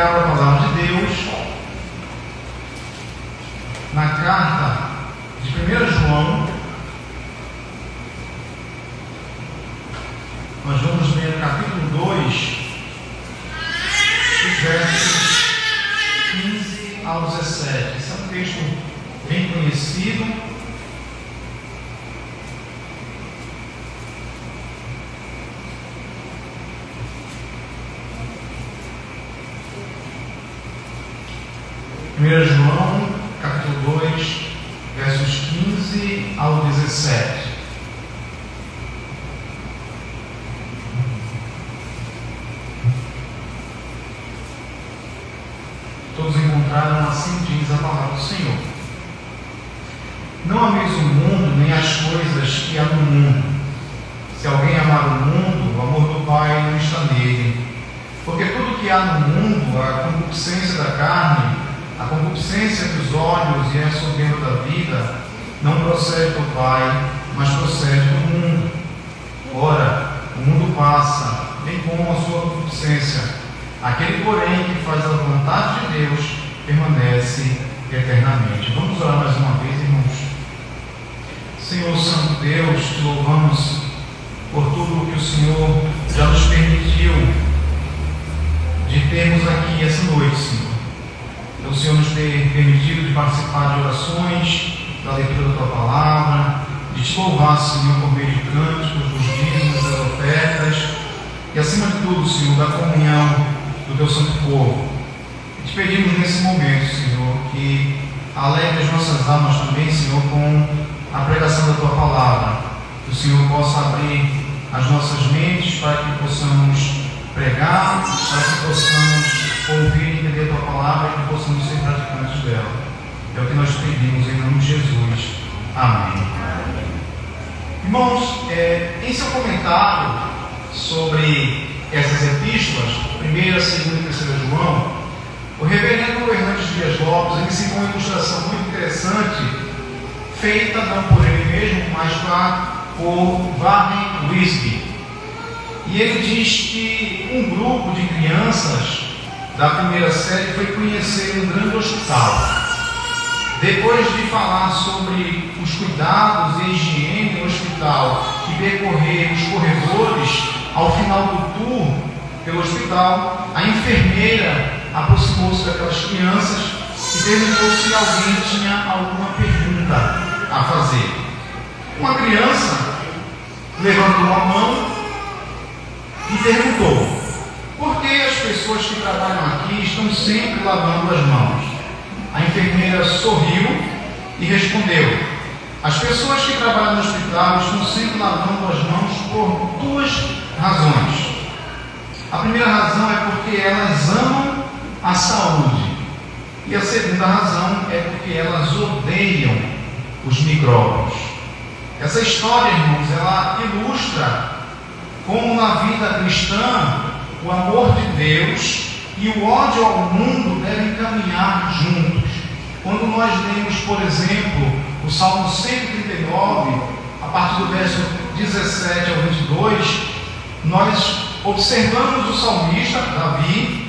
abra a palavra de Deus na carta de 1 João. Nós vamos ler o capítulo 2, os versos 15 ao 17. Esse é um texto bem conhecido. João, capítulo 2, versos 15 ao 17. Todos encontraram, assim diz a palavra do Senhor. Não ameis o mundo, nem as coisas que há no mundo. Se alguém amar o mundo, o amor do Pai não está nele. Porque tudo que há no mundo, a concupiscência da carne, a concupiscência dos olhos e a soberba da vida, não procede do Pai, mas procede do mundo. Ora, o mundo passa, bem como a sua concupiscência. Aquele, porém, que faz a vontade de Deus, permanece eternamente. Vamos orar mais uma vez, irmãos. Senhor Santo Deus, te louvamos por tudo que o Senhor já nos permitiu de termos aqui essa noite, Senhor. O Senhor nos ter permitido de participar de orações, da leitura da Tua Palavra, de Te louvar, Senhor, por meio de cânticos, dos dízimos, das ofertas e, acima de tudo, Senhor, da comunhão do Teu Santo Povo. E Te pedimos nesse momento, Senhor, que alegre as nossas almas também, Senhor, com a pregação da Tua Palavra. Que o Senhor possa abrir as nossas mentes para que possamos pregar, para que possamos ouvir e entender a Tua Palavra e que possamos ser praticantes dela. É o que nós pedimos em nome de Jesus. Amém. Irmãos, em seu comentário sobre essas epístolas, 1ª, 2ª e 3ª João, o reverendo Hernandes Dias Lopes ele cita uma ilustração muito interessante, feita não por ele mesmo, mas por Warren Wiersbe. E ele diz que um grupo de crianças da primeira série foi conhecer um grande hospital. Depois de falar sobre os cuidados e higiene no hospital e percorrer os corredores, ao final do tour pelo hospital, a enfermeira aproximou-se daquelas crianças e perguntou se alguém tinha alguma pergunta a fazer. Uma criança levantou a mão e perguntou: por que as pessoas que trabalham aqui estão sempre lavando as mãos? A enfermeira sorriu e respondeu: as pessoas que trabalham no hospital estão sempre lavando as mãos por duas razões. A primeira razão é porque elas amam a saúde. E a segunda razão é porque elas odeiam os micróbios. Essa história, irmãos, ela ilustra como na vida cristã o amor de Deus e o ódio ao mundo devem caminhar juntos. Quando nós lemos, por exemplo, o Salmo 139, a partir do verso 17 ao 22, nós observamos o salmista, Davi,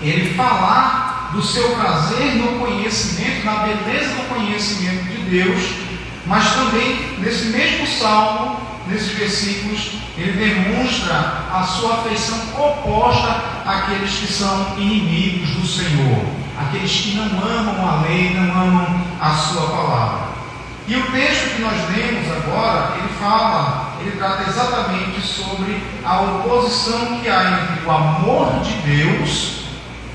ele falar do seu prazer no conhecimento, na beleza do conhecimento de Deus, mas também nesse mesmo salmo, nesses versículos, ele demonstra a sua afeição oposta àqueles que são inimigos do Senhor, aqueles que não amam a lei, não amam a sua palavra. E o texto que nós lemos agora, ele trata exatamente sobre a oposição que há entre o amor de Deus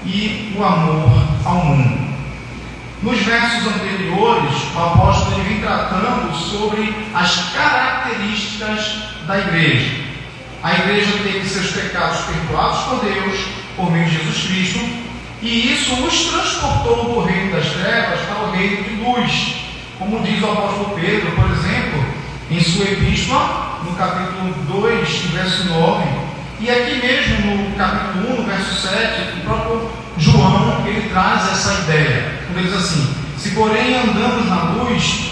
e o amor ao mundo. Nos versos anteriores, o apóstolo vem tratando sobre as características da igreja. A igreja teve seus pecados perdoados por Deus, por meio de Jesus Cristo, e isso os transportou do reino das trevas para o reino de luz. Como diz o apóstolo Pedro, por exemplo, em sua epístola, no capítulo 2, verso 9, e aqui mesmo no capítulo 1, no verso 7, o próprio João, ele traz essa ideia. Ele diz assim: se porém andamos na luz,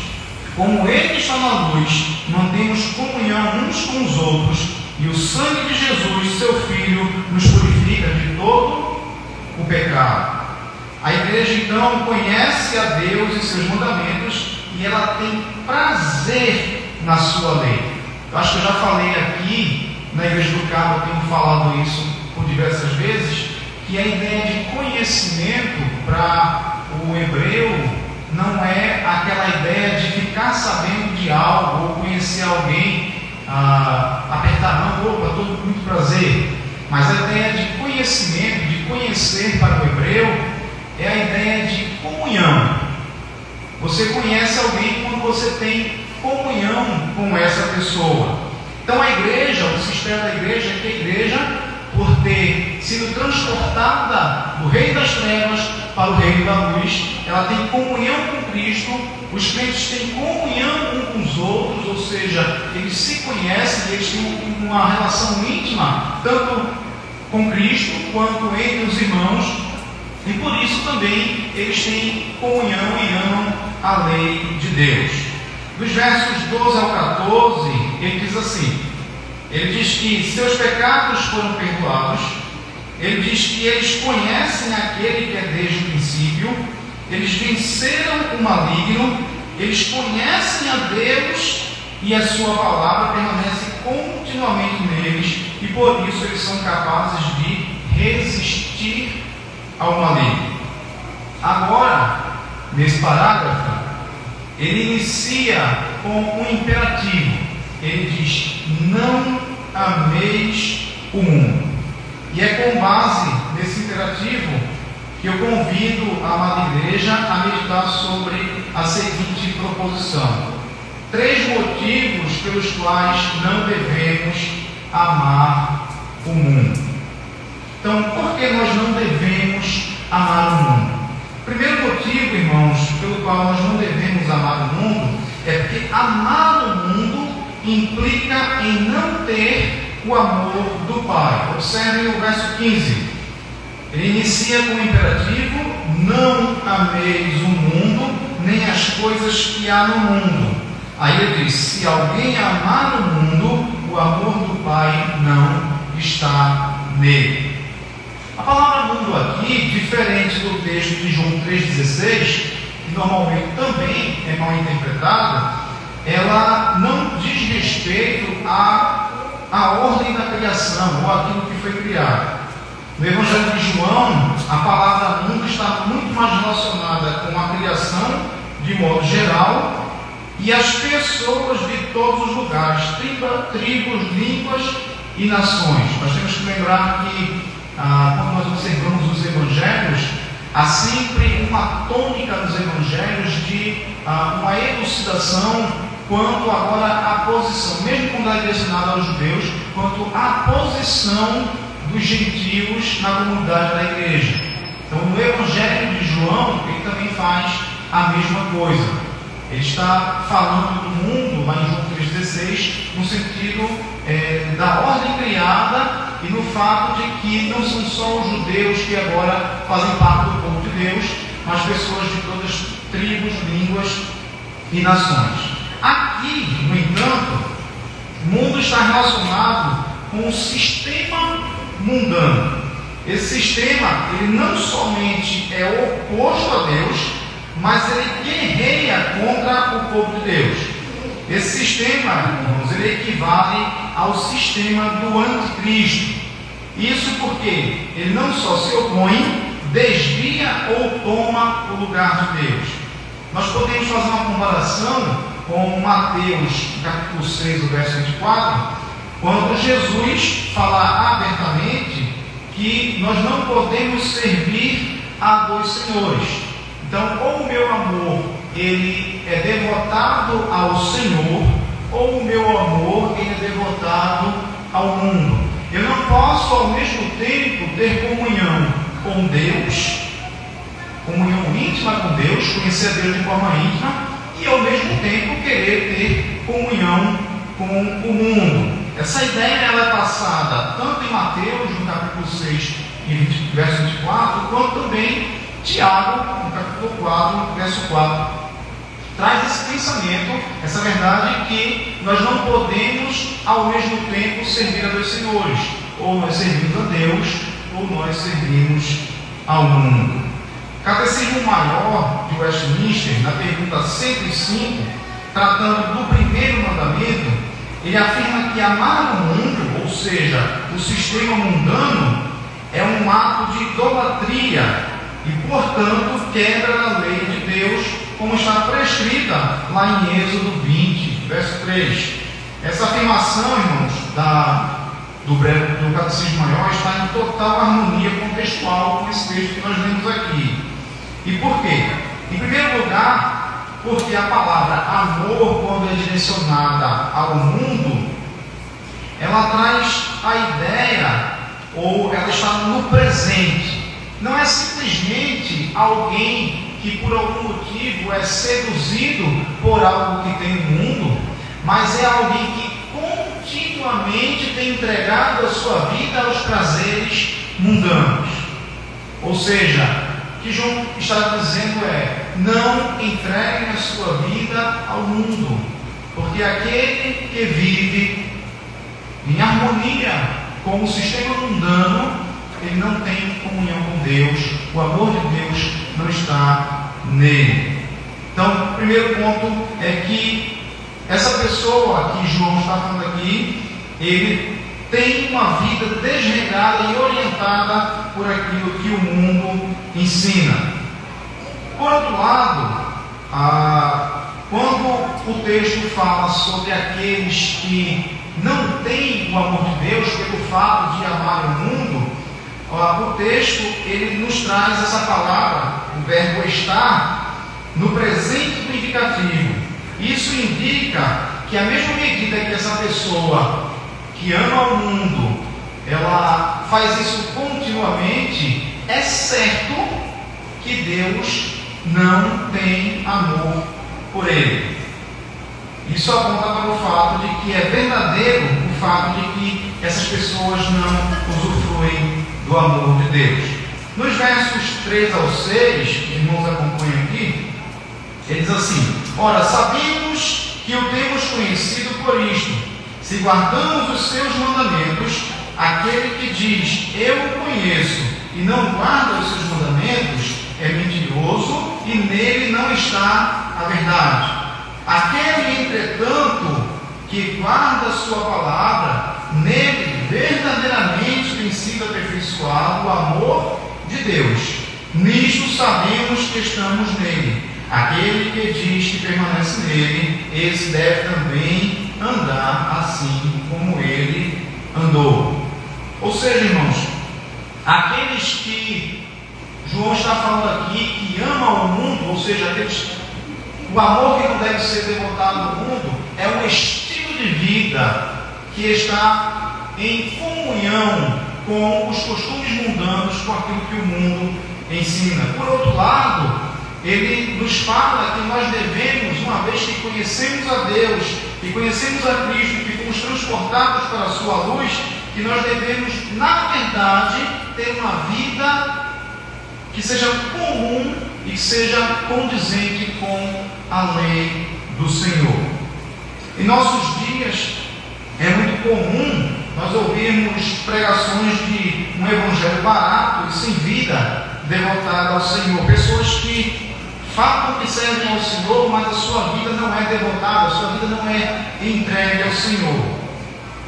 como ele está na luz, mantemos comunhão uns com os outros, e o sangue de Jesus, seu Filho, nos purifica de todo o pecado. A igreja então conhece a Deus e seus mandamentos e ela tem prazer na sua lei. Eu acho que eu já falei aqui na Igreja do Carmo, eu tenho falado isso por diversas vezes, que a ideia de conhecimento para o hebreu não é aquela ideia de ficar sabendo de algo ou conhecer alguém, apertar a mão, opa, todo muito prazer. Mas a ideia de conhecimento, de conhecer para o hebreu, é a ideia de comunhão. Você conhece alguém quando você tem comunhão com essa pessoa. Então a igreja, o sistema da igreja é que a igreja, por ter sido transportada do reino das trevas para o reino da luz, ela tem comunhão com Cristo, os crentes têm comunhão uns com os outros, ou seja, eles se conhecem, eles têm uma relação íntima, tanto com Cristo quanto entre os irmãos, e por isso também eles têm comunhão e amam a lei de Deus. Dos versos 12 ao 14, ele diz assim, ele diz que seus pecados foram perdoados, ele diz que eles conhecem aquele que é desde o princípio, eles venceram o maligno, eles conhecem a Deus e a sua palavra permanece continuamente neles e por isso eles são capazes de resistir ao maligno. Agora, nesse parágrafo, ele inicia com um imperativo. Ele diz: não ameis o mundo. E é com base nesse imperativo que eu convido a amada igreja a meditar sobre a seguinte proposição: 3 motivos pelos quais não devemos amar o mundo. Então, por que nós não devemos amar o mundo? O primeiro motivo, irmãos, pelo qual nós não devemos amar o mundo é porque amar o mundo implica em não ter o amor do Pai. Observem o verso 15. Ele inicia com o imperativo: não ameis o mundo, nem as coisas que há no mundo. Aí ele diz: se alguém amar o mundo, o amor do Pai não está nele. A palavra mundo aqui, diferente do texto de João 3,16, que normalmente também é mal interpretada, ela não diz respeito à ordem da criação ou àquilo que foi criado. No Evangelho de João, a palavra mundo está muito mais relacionada com a criação de modo geral e as pessoas de todos os lugares, tribos, línguas e nações. Nós temos que lembrar que quando nós observamos os evangelhos, há sempre uma tônica nos evangelhos de uma elucidação quanto agora à posição, mesmo quando é direcionada aos judeus, quanto à posição dos gentios na comunidade da igreja. Então, no Evangelho de João, ele também faz a mesma coisa. Ele está falando do mundo, lá em João 3,16, no sentido da ordem criada e no fato de que não são só os judeus que agora fazem parte do povo de Deus, mas pessoas de todas as tribos, línguas e nações. Aqui, no entanto, o mundo está relacionado com o sistema mundano. Esse sistema, ele não somente é oposto a Deus, mas ele guerreia contra o povo de Deus. Esse sistema, irmãos, ele equivale ao sistema do anticristo. Isso porque ele não só se opõe, desvia ou toma o lugar de Deus. Nós podemos fazer uma comparação com Mateus, capítulo 6, o verso 24, quando Jesus fala abertamente que nós não podemos servir a 2 senhores. Então, ou o meu amor ele é devotado ao Senhor, ou o meu amor ele é devotado ao mundo. Eu não posso ao mesmo tempo ter comunhão com Deus, comunhão íntima com Deus, conhecer a Deus de forma íntima, e ao mesmo tempo querer ter comunhão com o mundo. Essa ideia ela é passada tanto em Mateus, no capítulo 6, verso 24, quanto também Tiago, no capítulo 4, verso 4. Traz esse pensamento, essa verdade que nós não podemos ao mesmo tempo servir a 2 senhores. Ou nós servimos a Deus, ou nós servimos ao mundo. Catecismo Maior de Westminster, na pergunta 105, tratando do primeiro mandamento, ele afirma que amar o mundo, ou seja, o sistema mundano, é um ato de idolatria e, portanto, quebra a lei de Deus, como está prescrita lá em Êxodo 20, verso 3. Essa afirmação, irmãos, do Catecismo Maior está em total harmonia contextual com esse texto que nós lemos aqui. E por quê? Em primeiro lugar, porque a palavra amor, quando é direcionada ao mundo, ela traz a ideia, ou ela está no presente. Não é simplesmente alguém que por algum motivo é seduzido por algo que tem no mundo, mas é alguém que continuamente tem entregado a sua vida aos prazeres mundanos. Ou seja, o que João está dizendo é: não entreguem a sua vida ao mundo, porque aquele que vive em harmonia com o sistema mundano, ele não tem comunhão com Deus, o amor de Deus não está nele. Então, o primeiro ponto é que essa pessoa que João está falando aqui, ele tem uma vida desregrada e orientada por aquilo que o mundo ensina. Por outro lado, quando o texto fala sobre aqueles que não têm o amor de Deus pelo fato de amar o mundo, o texto ele nos traz essa palavra, o verbo estar, no presente do indicativo. Isso indica que a mesma medida que essa pessoa que ama o mundo, ela faz isso continuamente, é certo que Deus não tem amor por ele. Isso aponta para o fato de que é verdadeiro o fato de que essas pessoas não usufruem do amor de Deus. Nos versos 3 ao 6, que os irmãos acompanham aqui, ele diz assim: ora, sabemos que o temos conhecido por isto, se guardamos os seus mandamentos. Aquele que diz, eu o conheço, e não guarda os seus mandamentos, é mentiroso, e nele não está a verdade. Aquele, entretanto, que guarda a sua palavra, nele verdadeiramente tem sido aperfeiçoado o amor de Deus. Nisto sabemos que estamos nele. Aquele que diz que permanece nele, esse deve também andar assim como ele andou. Ou seja, irmãos, aqueles que João está falando aqui, que amam o mundo, ou seja, o amor que não deve ser devotado ao mundo, é um estilo de vida que está em comunhão com os costumes mundanos, com aquilo que o mundo ensina. Por outro lado, ele nos fala que nós devemos, uma vez que conhecemos a Deus, que conhecemos a Cristo, que fomos transportados para a sua luz, que nós devemos, na verdade, ter uma vida que seja comum e que seja condizente com a lei do Senhor. Em nossos dias, é muito comum nós ouvirmos pregações de um evangelho barato e sem vida devotado ao Senhor. Pessoas que falam que servem ao Senhor, mas a sua vida não é devotada, a sua vida não é entregue ao Senhor.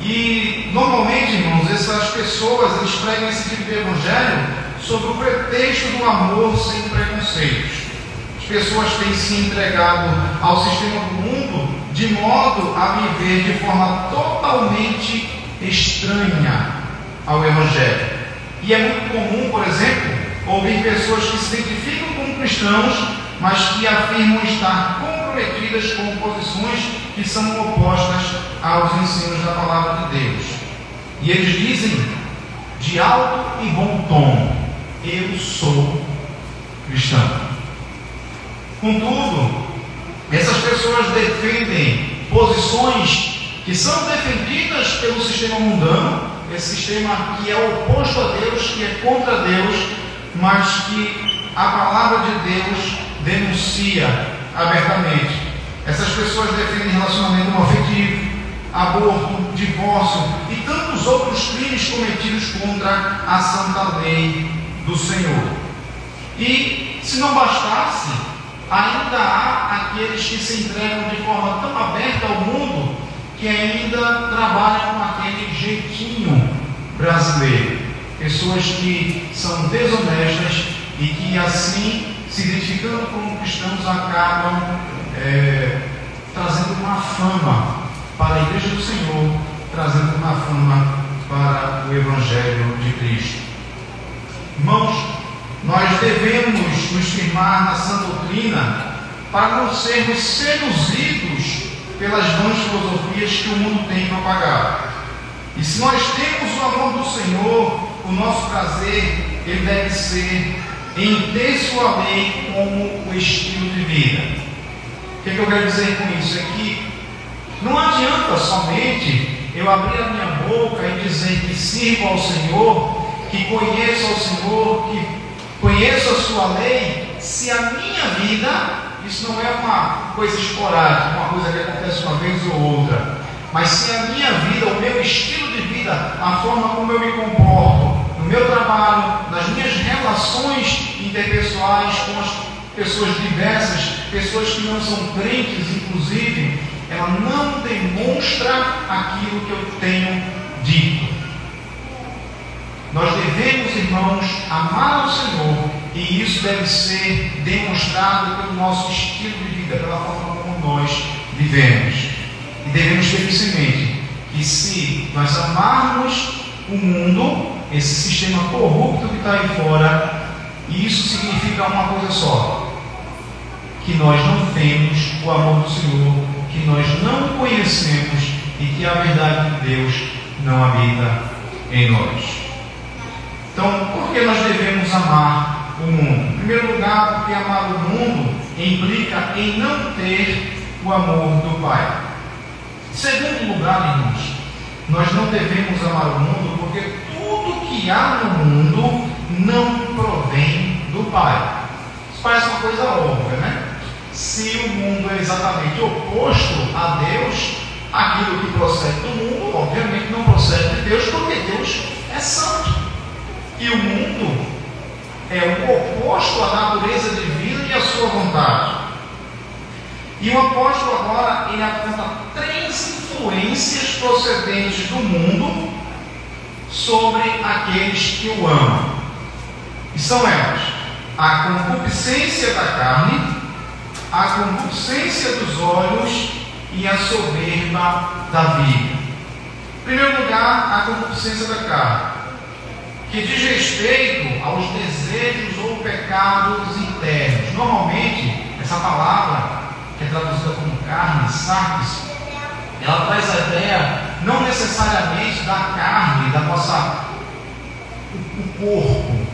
E normalmente, irmãos, essas pessoas eles pregam esse tipo de evangelho sob o pretexto do amor sem preconceitos. As pessoas têm se entregado ao sistema do mundo de modo a viver de forma totalmente estranha ao evangelho. E é muito comum, por exemplo, ouvir pessoas que se identificam como cristãos, mas que afirmam estar comprometidas com posições que são opostas aos ensinos da palavra de Deus. E eles dizem de alto e bom tom: eu sou cristão. Contudo, essas pessoas defendem posições que são defendidas pelo sistema mundano, esse sistema que é oposto a Deus, que é contra Deus, mas que a palavra de Deus denuncia abertamente. Essas pessoas defendem relacionamento homoafetivo, aborto, divórcio e tantos outros crimes cometidos contra a santa lei do Senhor. E se não bastasse, ainda há aqueles que se entregam de forma tão aberta ao mundo que ainda trabalham com aquele jeitinho brasileiro. Pessoas que são desonestas e que assim, se identificando como cristãos, acabam trazendo uma fama para a Igreja do Senhor, trazendo uma fama para o Evangelho de Cristo. Irmãos, nós devemos nos firmar na sã doutrina para não sermos seduzidos pelas vãs filosofias que o mundo tem propagado. E se nós temos o amor do Senhor, o nosso prazer, ele deve ser em ter sua lei como o estilo de vida. O que eu quero dizer com isso? É que não adianta somente eu abrir a minha boca e dizer que sirvo ao Senhor, que conheço ao Senhor, que conheço a sua lei, se a minha vida, isso não é uma coisa esporádica, uma coisa que acontece uma vez ou outra, mas se a minha vida, o meu estilo de vida, a forma como eu me comporto, no meu trabalho, nas minhas relações interpessoais com as pessoas diversas, pessoas que não são crentes, inclusive, ela não demonstra aquilo que eu tenho dito. Nós devemos, irmãos, amar ao Senhor, e isso deve ser demonstrado pelo nosso estilo de vida, pela forma como nós vivemos. E devemos ter isso em mente, que se nós amarmos o mundo, esse sistema corrupto que está aí fora, isso significa uma coisa só: que nós não temos o amor do Senhor, que nós não conhecemos e que a verdade de Deus não habita em nós. Então, por que nós devemos amar o mundo? Em primeiro lugar, porque amar o mundo implica em não ter o amor do Pai. Em segundo lugar, irmãos, nós não devemos amar o mundo porque tudo que há no mundo não provém do Pai. Isso parece uma coisa óbvia, né? Se o mundo é exatamente oposto a Deus, aquilo que procede do mundo, obviamente não procede de Deus, porque Deus é santo. E o mundo é o oposto à natureza divina e à sua vontade. E o apóstolo agora, ele aponta 3 influências procedentes do mundo sobre aqueles que o amam. E são elas: a concupiscência da carne, a concupiscência dos olhos e a soberba da vida. Em primeiro lugar, a concupiscência da carne, que diz respeito aos desejos ou pecados internos. Normalmente, essa palavra, que é traduzida como carne, sarx, ela traz a ideia não necessariamente da carne, da nossa o corpo,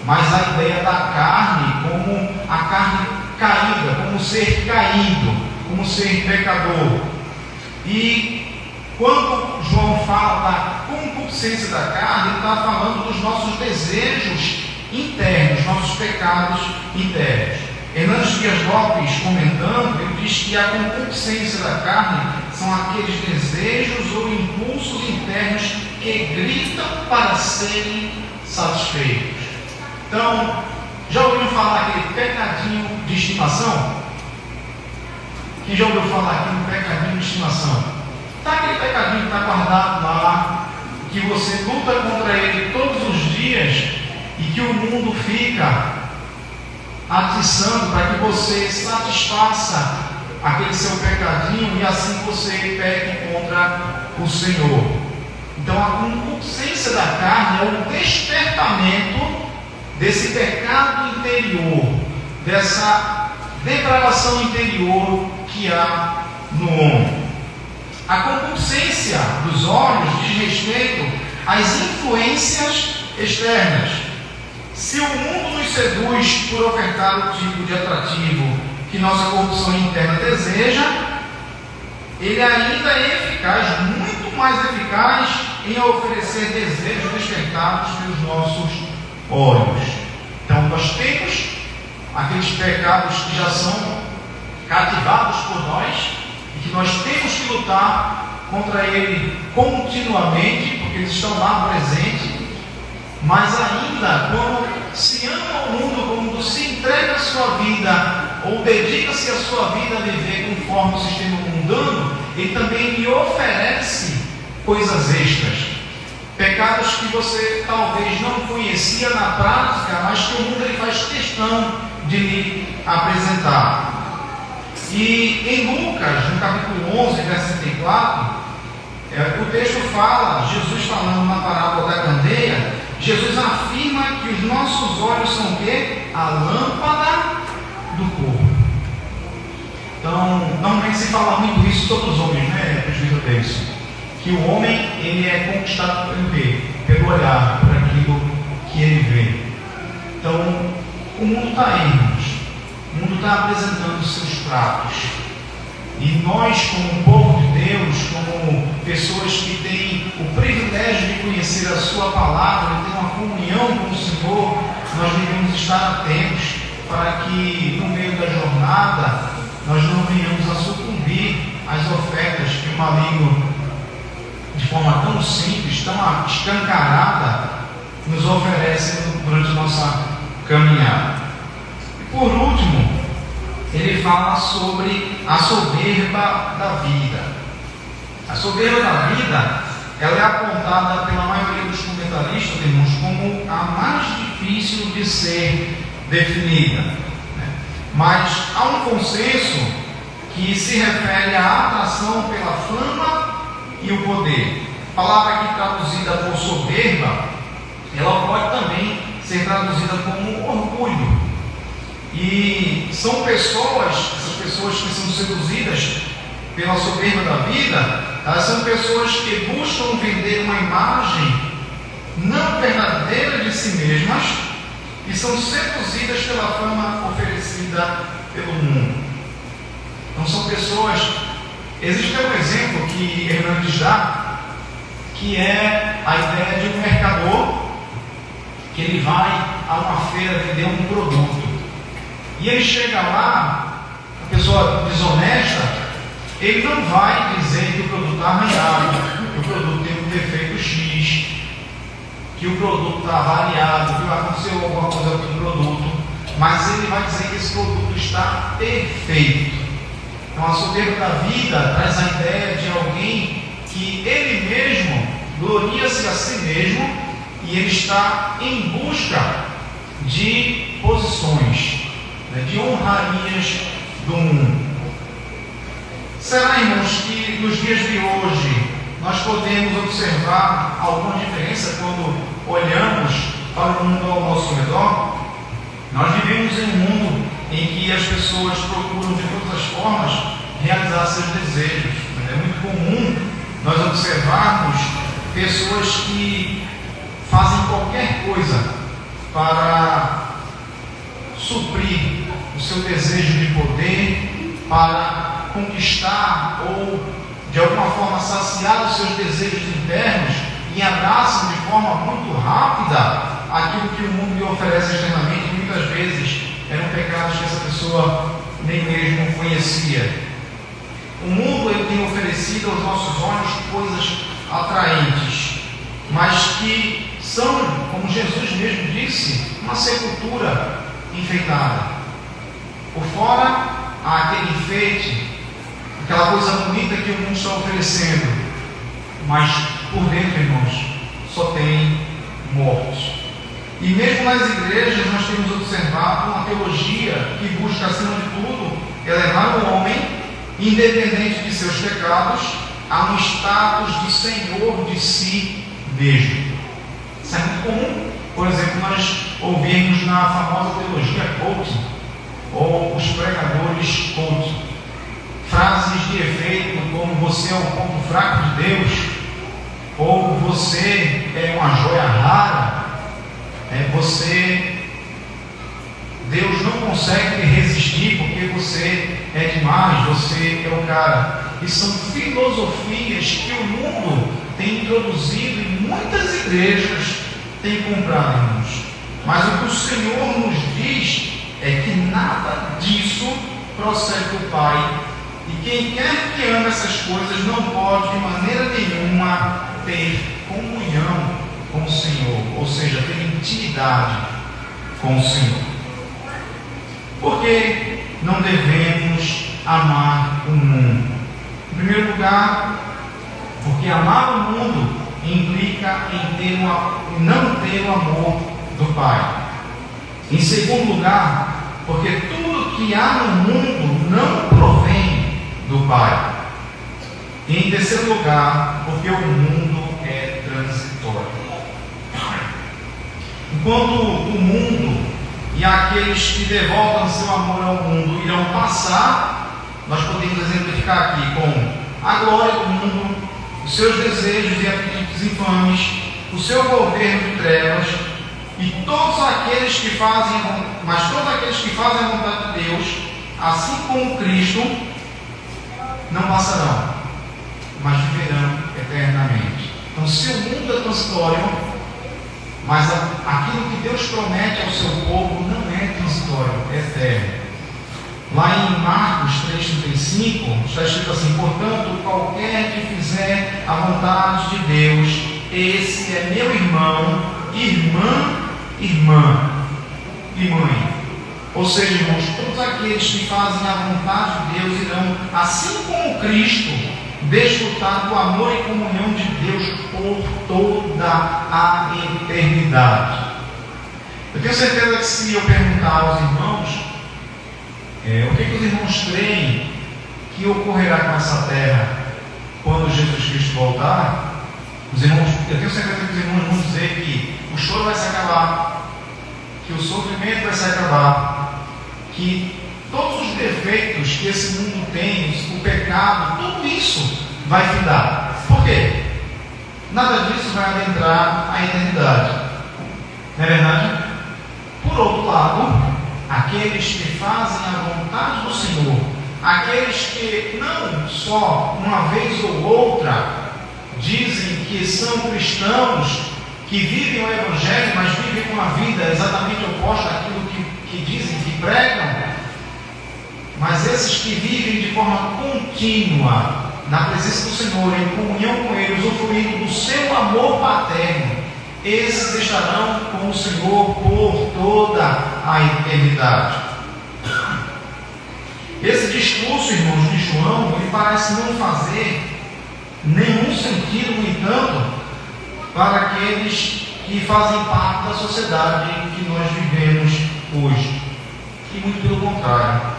mas a ideia da carne como a carne caída, como ser caído, como ser pecador. E quando João fala da concupiscência da carne, ele está falando dos nossos desejos internos, nossos pecados internos. Hernandes Dias Lopes, comentando, ele diz que a concupiscência da carne são aqueles desejos ou impulsos internos que gritam para serem satisfeitos. Então, já ouviu falar aquele pecadinho de estimação? Quem já ouviu falar aqui no pecadinho de estimação? Está aquele pecadinho que está guardado lá, que você luta contra ele todos os dias e que o mundo fica atiçando para que você satisfaça aquele seu pecadinho e assim você peque contra o Senhor. Então a concupiscência da carne é o despertamento desse pecado interior, dessa depravação interior que há no homem. A concupiscência dos olhos diz respeito às influências externas. Se o mundo nos seduz por ofertar o tipo de atrativo que nossa corrupção interna deseja, ele ainda é eficaz, muito mais eficaz, em oferecer desejos despertados pelos nossos olhos. Então nós temos aqueles pecados que já são cativados por nós e que nós temos que lutar contra ele continuamente, porque eles estão lá presentes. Mas ainda, quando se ama o mundo como se sua vida, ou dedica-se a sua vida a viver conforme o sistema mundano, ele também lhe oferece coisas extras. Pecados que você talvez não conhecia na prática, mas que o mundo ele faz questão de lhe apresentar. E em Lucas, no capítulo 11, verso 34, o texto fala, Jesus falando na parábola da candeia, Jesus afirma que os nossos olhos são o quê? A lâmpada do corpo. Então, normalmente se fala muito isso sobre os homens, né, presbítero Davidson? Que o homem, ele é conquistado pelo quê? Pelo olhar, por aquilo que ele vê. Então, o mundo está aí, irmãos. O mundo está apresentando os seus pratos. E nós, como povo de Deus, como pessoas que têm o privilégio de conhecer a sua palavra, de ter uma comunhão com o Senhor, nós devemos estar atentos para que no meio da jornada nós não venhamos a sucumbir às ofertas que o maligno, de forma tão simples, tão escancarada, nos oferece durante a nossa caminhada. E por último, ele fala sobre a soberba da vida. A soberba da vida, ela é apontada pela maioria dos comentaristas, irmãos, como a mais difícil de ser definida. Mas há um consenso que se refere à atração pela fama e o poder. A palavra aqui traduzida por soberba, ela pode também ser traduzida como orgulho. E são pessoas, essas pessoas que são seduzidas pela soberba da vida, elas são pessoas que buscam vender uma imagem não verdadeira de si mesmas e são seduzidas pela fama oferecida pelo mundo. Então são pessoas. Existe um exemplo que Hernandes dá, que é a ideia de um mercador que ele vai a uma feira vender um produto. E ele chega lá, a pessoa desonesta, ele não vai dizer que o produto está arranhado, que o produto tem um defeito X, que o produto está avariado, que aconteceu alguma coisa com o produto, mas ele vai dizer que esse produto está perfeito. Então a soberba da vida traz a ideia de alguém que ele mesmo gloria-se a si mesmo e ele está em busca de posições, de honrarias do mundo. Será, irmãos, que nos dias de hoje nós podemos observar alguma diferença quando olhamos para o mundo ao nosso redor? Nós vivemos em um mundo em que as pessoas procuram de todas as formas realizar seus desejos. É muito comum nós observarmos pessoas que fazem qualquer coisa para suprir o seu desejo de poder, para conquistar ou de alguma forma saciar os seus desejos internos e abraçam de forma muito rápida aquilo que o mundo lhe oferece externamente. Muitas vezes eram pecados que essa pessoa nem mesmo conhecia. O mundo ele tem oferecido aos nossos olhos coisas atraentes, mas que são, como Jesus mesmo disse, uma sepultura enfeitada. Por fora há aquele enfeite, aquela coisa bonita que o mundo está oferecendo, mas por dentro, irmãos, só tem mortos. E mesmo nas igrejas nós temos observado uma teologia que busca, acima de tudo, elevar o homem, independente de seus pecados, a um status de senhor de si mesmo. Isso é muito comum. Por exemplo, nós ouvimos na famosa teologia coaching, ou os pregadores coaching, frases de efeito como você é o ponto fraco de Deus, ou você é uma joia rara, Deus não consegue resistir porque você é demais, você é o cara. E são filosofias que o mundo tem introduzido e muitas igrejas têm comprado, irmãos. Mas o que o Senhor nos diz é que nada disso procede do Pai. E quem quer que ame essas coisas não pode de maneira nenhuma ter comunhão com o Senhor, ou seja, ter intimidade com o Senhor. Por que não devemos amar o mundo? Em primeiro lugar, porque amar o mundo implica em não ter o amor do Pai. Em segundo lugar, porque tudo que há no mundo não provém do Pai. E em terceiro lugar, porque o mundo é transitório. Enquanto o mundo e aqueles que devotam seu amor ao mundo irão passar, nós podemos exemplificar aqui com a glória do mundo, os seus desejos e apetites infames, o seu governo de trevas, e todos aqueles que fazem a vontade de Deus, assim como Cristo, não passarão, mas viverão eternamente. Então, se o mundo é transitório, mas aquilo que Deus promete ao seu povo não é transitório, é eterno. Lá em Marcos 3,35 está escrito assim: portanto, qualquer que fizer a vontade de Deus, esse é meu irmão, irmã e mãe. Ou seja, irmãos, todos aqueles que fazem a vontade de Deus irão, assim como Cristo, desfrutar do amor e comunhão de Deus por toda a eternidade. Eu tenho certeza que se eu perguntar aos irmãos o que os irmãos creem que ocorrerá com essa terra quando Jesus Cristo voltar, eu tenho certeza que os irmãos vão dizer que o choro vai se acabar, que o sofrimento vai se acabar, que todos os defeitos que esse mundo tem, o pecado, tudo isso vai findar. Por quê? Nada disso vai adentrar a eternidade. Não é verdade? Por outro lado, aqueles que fazem a vontade do Senhor, aqueles que não só uma vez ou outra dizem que são cristãos, que vivem o Evangelho, mas vivem uma vida exatamente oposta àquilo que dizem, que pregam, mas esses que vivem de forma contínua na presença do Senhor, em comunhão com Ele, usufruindo do seu amor paterno, esses estarão com o Senhor por toda a eternidade. Esse discurso, irmãos, de João, ele parece não fazer nenhum sentido, no entanto, para aqueles que fazem parte da sociedade que nós vivemos hoje. E muito pelo contrário.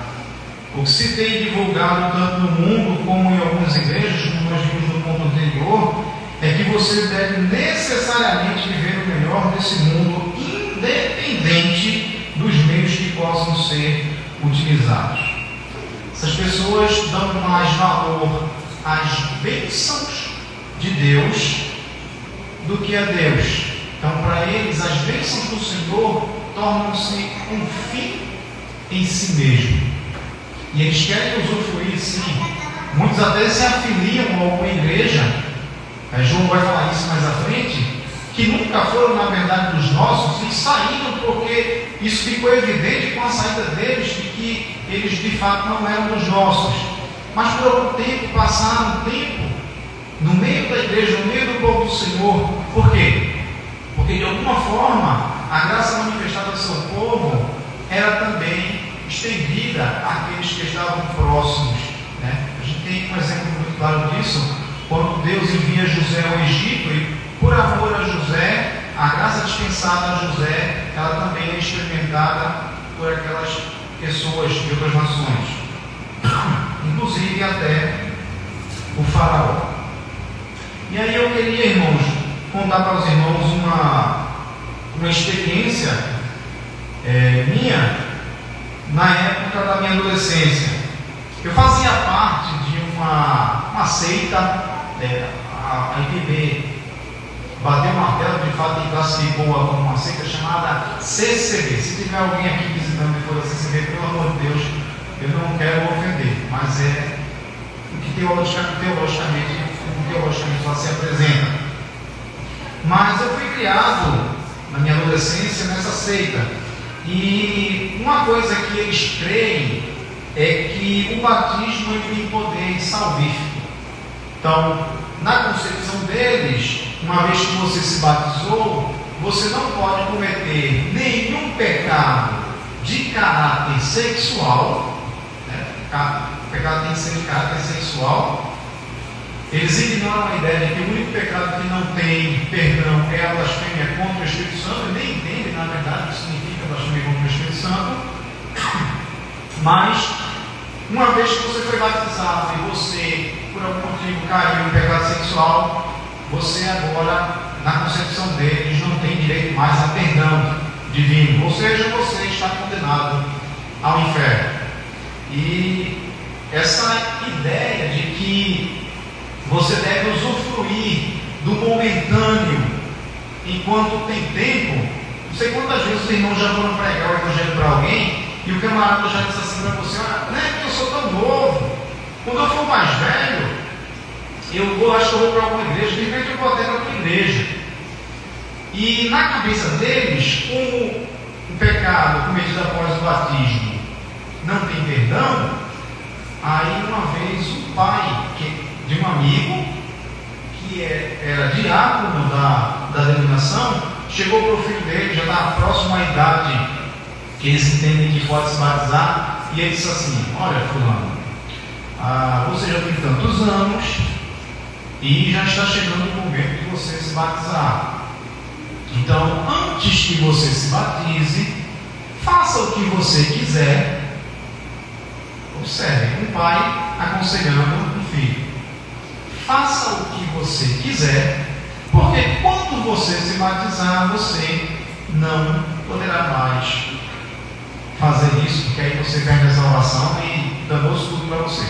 O que se tem divulgado tanto no mundo como em algumas igrejas, como nós vimos no ponto anterior, é que você deve necessariamente viver o melhor desse mundo, independente dos meios que possam ser utilizados. Essas pessoas dão mais valor às bênçãos de Deus do que a Deus. Então, para eles, as bênçãos do Senhor tornam-se um fim em si mesmo. E eles querem usufruir, sim. Muitos até se afiliam a alguma igreja. João vai falar isso mais à frente, que nunca foram, na verdade, dos nossos, e saíram porque isso ficou evidente com a saída deles, de que eles de fato não eram dos nossos. Mas por algum tempo passaram tempo no meio da igreja, no meio do povo do Senhor. Por quê? Porque de alguma forma a graça manifestada do seu povo era também estendida àqueles que estavam próximos, né? A gente tem um exemplo muito claro disso, quando Deus envia José ao Egito, e por amor a José, a graça dispensada a José, ela também é experimentada por aquelas pessoas de outras nações, inclusive até o faraó. E aí eu queria, irmãos, contar para os irmãos uma experiência minha na época da minha adolescência. Eu fazia parte de uma seita, a IPB bateu o martelo, de fato, e classificou como uma seita chamada CCB. Se tiver alguém aqui visitando depois da CCB, pelo amor de Deus, eu não quero ofender, mas é o que teologicamente lá se apresenta. Mas eu fui criado na minha adolescência nessa seita. E uma coisa que eles creem é que o batismo tem poder salvífico. Então, na concepção deles, uma vez que você se batizou, você não pode cometer nenhum pecado de caráter sexual, né? O pecado tem que ser de caráter sexual. Eles ignoram a ideia de que o único pecado que não tem perdão é a blasfêmia contra o Espírito Santo. Eles nem entendem, na verdade, o que significa blasfêmia contra o Espírito Santo. Mas, uma vez que você foi batizado e você, por algum motivo, caiu no pecado sexual, você agora, na concepção deles, não tem direito mais a perdão divino. Ou seja, você está condenado ao inferno. E essa ideia de que você deve usufruir do momentâneo enquanto tem tempo. Não sei quantas vezes os irmãos já foram pregar o evangelho para alguém e o camarada já disse assim para você: olha, não é que eu sou tão novo, quando eu for mais velho, acho que eu vou para alguma igreja, de repente eu vou até para outra igreja. E na cabeça deles, como o pecado cometido após o batismo não tem perdão, aí uma vez o pai de um amigo, que era diácono da denominação, chegou para o filho dele, já estava próximo à idade que eles entendem que pode se batizar, e ele disse assim: olha, fulano, você já tem tantos anos e já está chegando o momento de você se batizar. Então, antes que você se batize, faça o que você quiser. Observe, um pai aconselhando um filho: faça o que você quiser, porque quando você se batizar, você não poderá mais fazer isso, porque aí você perde a salvação e danou-se tudo para você.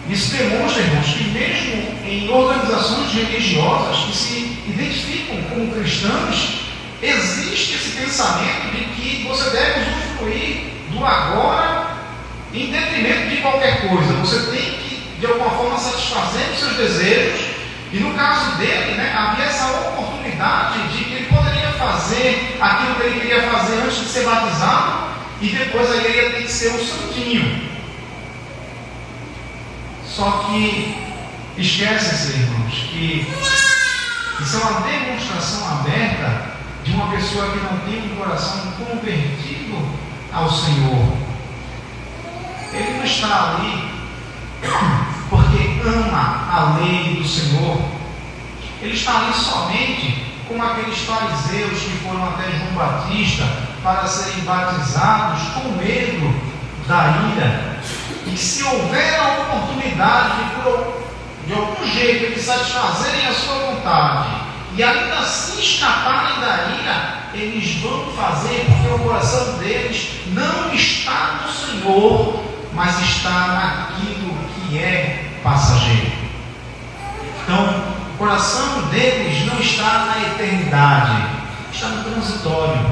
Isso demonstra, irmãos, que mesmo em organizações religiosas que se identificam como cristãos, existe esse pensamento de que você deve usufruir do agora em detrimento de qualquer coisa. Você tem que, de alguma forma, satisfazer os seus desejos. E no caso dele, né, havia essa oportunidade de que ele poderia fazer aquilo que ele queria fazer antes de ser batizado, e depois aí ele ia ter que ser um santinho. Só que esquecem-se, irmãos, que isso é uma demonstração aberta de uma pessoa que não tem um coração convertido ao Senhor. Ele não está ali porque ama a lei do Senhor. Ele está ali somente como aqueles fariseus que foram até João Batista para serem batizados com medo da ira. E se houver a oportunidade de algum jeito de satisfazerem a sua vontade e ainda assim escaparem da ira, eles vão fazer, porque o coração deles não está no Senhor, mas está naquilo que é passageiro. Então, o coração deles não está na eternidade, está no transitório,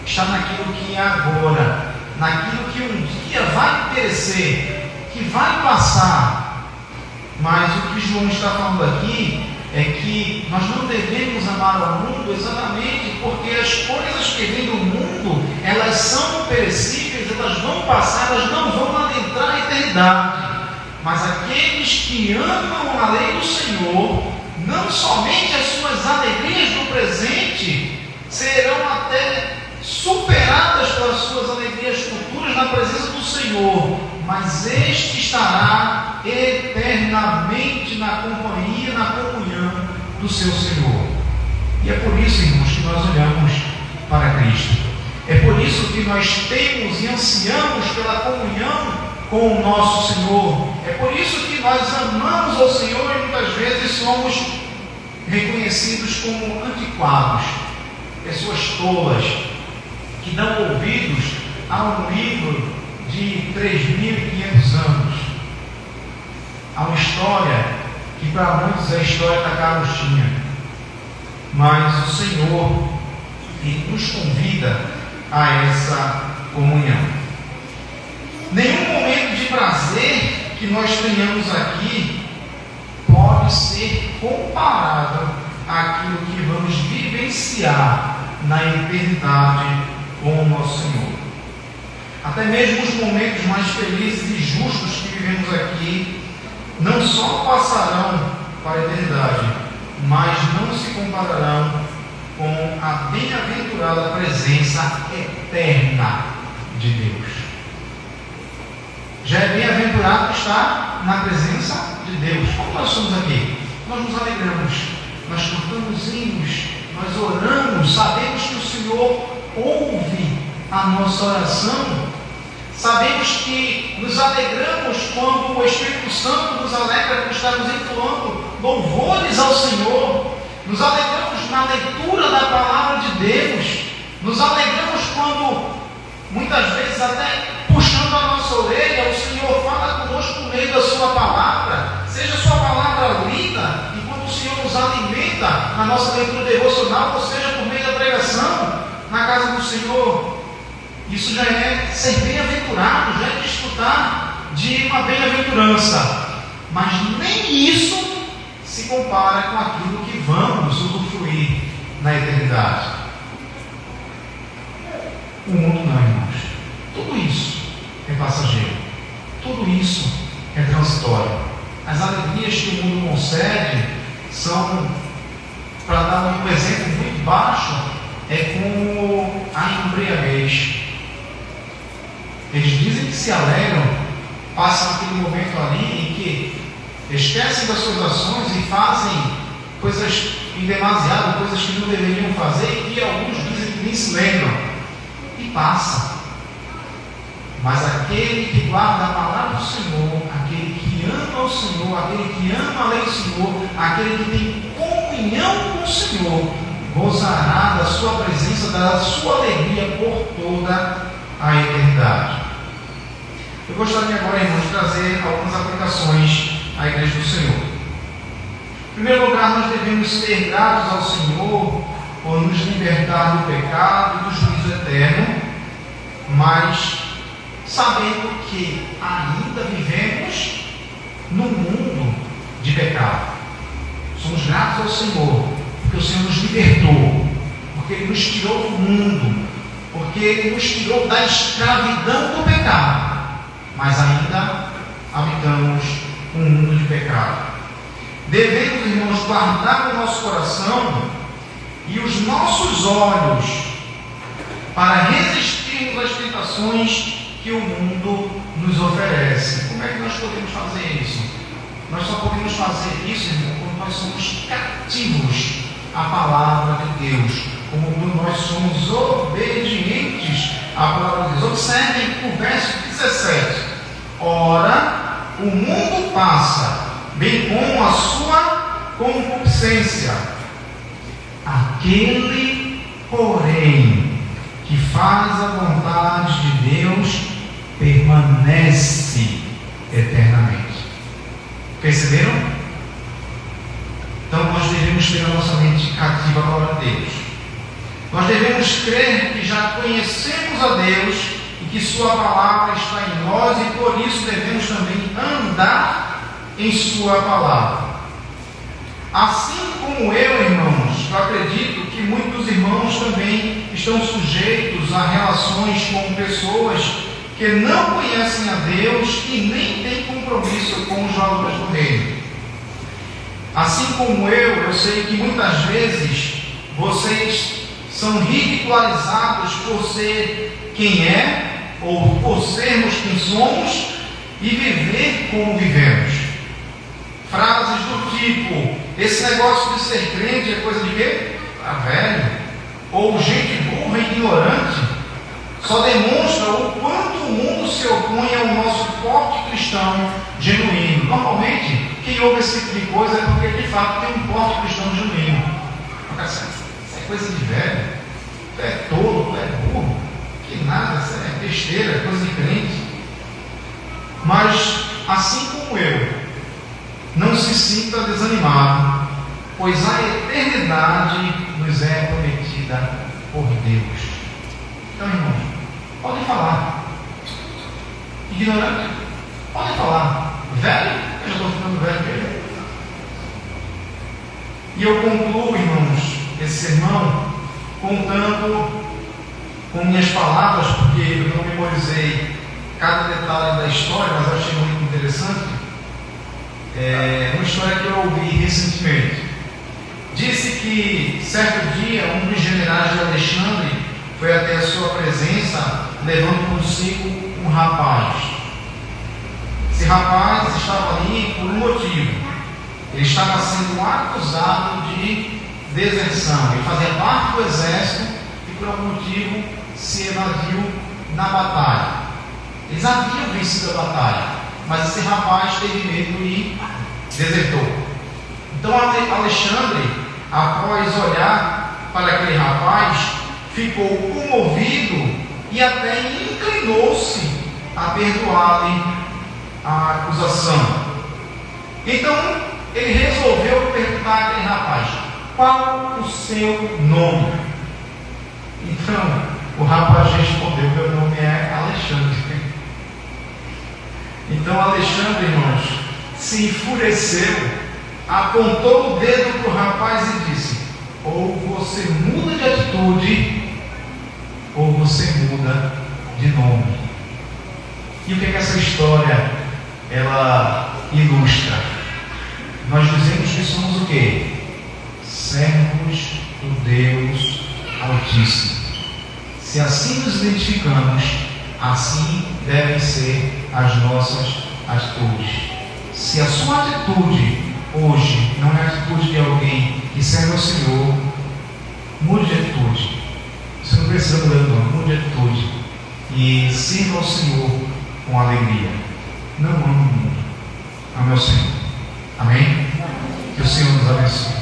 está naquilo que é agora, naquilo que um dia vai perecer, que vai passar. Mas o que João está falando aqui é que nós não devemos amar o mundo exatamente porque as coisas que vêm do mundo, elas são perecíveis, elas vão passar, elas não vão adentrar a eternidade. Mas aqueles que amam a lei do Senhor, não somente as suas alegrias do presente serão até superadas pelas suas alegrias futuras na presença do Senhor, mas este estará eternamente na companhia, na comunhão do seu Senhor. E é por isso, irmãos, que nós olhamos para Cristo. É por isso que nós temos e ansiamos pela comunhão com o nosso Senhor. É por isso que nós amamos ao Senhor e muitas vezes somos reconhecidos como antiquados, pessoas tolas, que dão ouvidos a um livro de 3.500 anos, a uma história que para muitos é a história da carochinha. Mas o Senhor, Ele nos convida a essa comunhão. Nenhum momento de prazer que nós tenhamos aqui pode ser comparado àquilo que vamos vivenciar na eternidade com o nosso Senhor. Até mesmo os momentos mais felizes e justos que vivemos aqui não só passarão para a eternidade, mas não se compararão com a bem-aventurada presença eterna de Deus. Já é bem-aventurado estar na presença de Deus. Como nós somos aqui? Nós nos alegramos, nós cantamos hinos, nós oramos, sabemos que o Senhor ouve a nossa oração, sabemos que nos alegramos quando o Espírito Santo nos alegra por estarmos entoando louvores ao Senhor, nos alegramos na leitura da palavra de Deus, nos alegramos quando, muitas vezes até puxando a nossa orelha, o Senhor fala conosco por meio da sua palavra, seja a sua palavra lida, enquanto o Senhor nos alimenta na nossa leitura devocional, ou seja, por meio da pregação na casa do Senhor. Isso já é ser bem-aventurado, já é desfrutar de uma bem-aventurança, mas nem isso se compara com aquilo que vamos usufruir na eternidade. O mundo não, irmãos. Tudo isso é passageiro. Tudo isso é transitório. As alegrias que o mundo concede são, para dar um exemplo muito baixo, é como a embriaguez. Eles dizem que se alegram, passam aquele momento ali em que esquecem das suas ações e fazem coisas em demasiado, coisas que não deveriam fazer, e alguns dizem que nem se lembram, e passa. Mas aquele que guarda a palavra do Senhor, aquele que ama o Senhor, aquele que ama a lei do Senhor, aquele que tem comunhão com o Senhor, gozará da sua presença, da sua alegria por toda a eternidade. Eu gostaria agora, irmãos, de trazer algumas aplicações à Igreja do Senhor. Em primeiro lugar, nós devemos ser gratos ao Senhor por nos libertar do pecado e do juízo eterno, mas sabendo que ainda vivemos num mundo de pecado. Somos gratos ao Senhor porque o Senhor nos libertou, porque Ele nos tirou do mundo, porque Ele nos tirou da escravidão do pecado, mas ainda habitamos um mundo de pecado. Devemos, irmãos, guardar o nosso coração e os nossos olhos para resistirmos às tentações que o mundo nos oferece. Como é que nós podemos fazer isso? Nós só podemos fazer isso, irmão, quando nós somos cativos à palavra de Deus, como nós somos obedientes à palavra de Deus. Observem o verso 17. Ora, o mundo passa, bem como a sua concupiscência. Aquele, porém, que faz a vontade de Deus permanece eternamente. Perceberam? Então nós devemos ter a nossa mente cativa à palavra de Deus. Nós devemos crer que já conhecemos a Deus e que sua palavra está em nós, e por isso devemos também andar em sua palavra. Assim como eu, irmãos, eu acredito que muitos irmãos também estão sujeitos a relações com pessoas que não conhecem a Deus e nem têm compromisso com os valores do reino. Assim como eu sei que muitas vezes vocês são ridicularizados por ser quem é, ou por sermos quem somos e viver como vivemos. Frases do tipo: esse negócio de ser crente é coisa de quê? Tá velho. Ou gente burra e ignorante. Só demonstra o quanto o mundo se opõe ao nosso porte cristão genuíno. Normalmente, quem ouve esse tipo de coisa é porque de fato tem um porte cristão genuíno. Isso é coisa de velho, tu é tolo, tu é burro, que nada, isso é besteira, é coisa de crente. Mas, assim como eu, não se sinta desanimado, pois a eternidade nos é prometida por Deus. Então, irmãos, podem falar. Ignorante, podem falar. Velho, eu já estou ficando velho mesmo. E eu concluo, irmãos, esse sermão contando com minhas palavras, porque eu não memorizei cada detalhe da história, mas eu achei muito interessante. É uma história que eu ouvi recentemente. disse que certo dia um dos generais de Alexandre foi até a sua presença levando consigo um rapaz. Esse rapaz estava ali por um motivo. Ele estava sendo acusado de deserção. Ele fazia parte do exército e por algum motivo se evadiu na batalha. Eles haviam vencido a batalha, mas esse rapaz teve medo e desertou. Então Alexandre, após olhar para aquele rapaz, ficou comovido e até inclinou-se a perdoar-lhe a acusação. Então ele resolveu perguntar àquele rapaz: qual o seu nome? Então o rapaz respondeu: meu nome é Alexandre. Então Alexandre, irmãos, se enfureceu, apontou o dedo para o rapaz e disse: ou você muda de atitude, ou você muda de nome. E o que é que essa história ela ilustra? Nós dizemos que somos o quê? Servos do Deus Altíssimo. Se assim nos identificamos, assim devem ser as nossas atitudes. Se a sua atitude hoje não é a atitude de alguém que serve ao Senhor, mude de atitude. Você não precisa mudar, não. Mude de atitude e sirva ao Senhor com alegria. Não ame o mundo, ame ao Senhor. Amém? Que o Senhor nos abençoe.